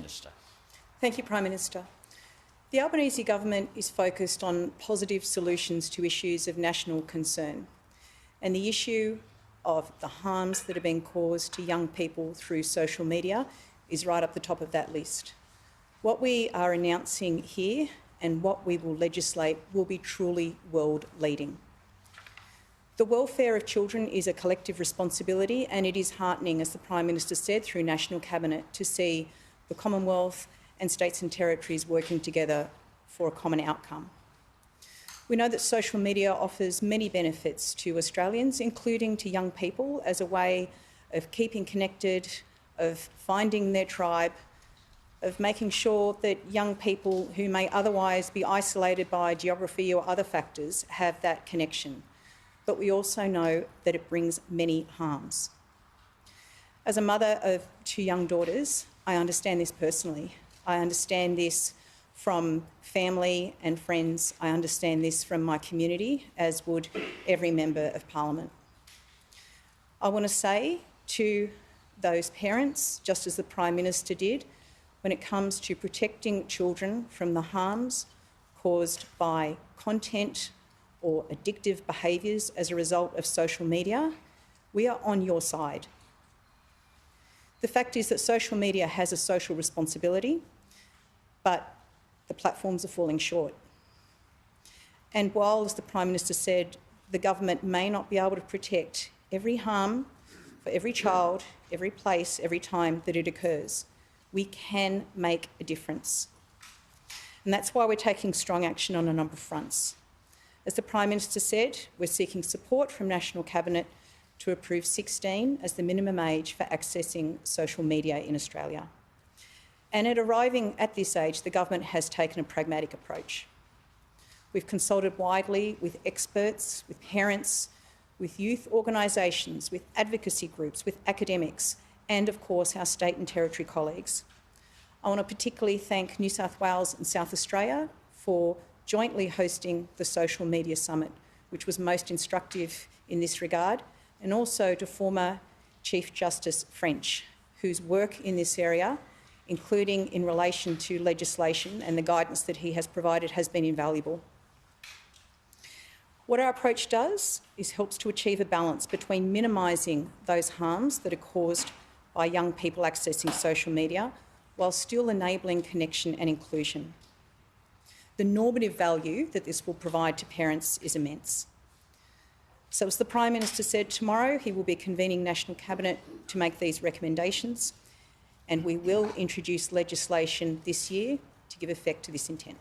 Minister. Thank you, Prime Minister. The Albanese government is focused on positive solutions to issues of national concern, and the issue of the harms that are being caused to young people through social media is right up the top of that list. What we are announcing here and what we will legislate will be truly world-leading. The welfare of children is a collective responsibility, and it is heartening, as the Prime Minister said, through National Cabinet to see the Commonwealth and states and territories working together for a common outcome. We know that social media offers many benefits to Australians, including to young people, as a way of keeping connected, of finding their tribe, of making sure that young people who may otherwise be isolated by geography or other factors have that connection. But we also know that it brings many harms. As a mother of 2 young daughters, I understand this personally. I understand this from family and friends. I understand this from my community, as would every member of Parliament. I want to say to those parents, just as the Prime Minister did, when it comes to protecting children from the harms caused by content or addictive behaviours as a result of social media, we are on your side. The fact is that social media has a social responsibility, but the platforms are falling short. And while, as the Prime Minister said, the government may not be able to protect every harm for every child, every place, every time that it occurs, we can make a difference. And that's why we're taking strong action on a number of fronts. As the Prime Minister said, we're seeking support from National Cabinet to approve 16 as the minimum age for accessing social media in Australia. And at arriving at this age, the government has taken a pragmatic approach. We've consulted widely with experts, with parents, with youth organisations, with advocacy groups, with academics, and of course our state and territory colleagues. I want to particularly thank New South Wales and South Australia for jointly hosting the Social Media Summit, which was most instructive in this regard, and also to former Chief Justice French, whose work in this area, including in relation to legislation and the guidance that he has provided, has been invaluable. What our approach does is helps to achieve a balance between minimising those harms that are caused by young people accessing social media while still enabling connection and inclusion. The normative value that this will provide to parents is immense. So, as the Prime Minister said, tomorrow he will be convening National Cabinet to make these recommendations, and we will introduce legislation this year to give effect to this intent.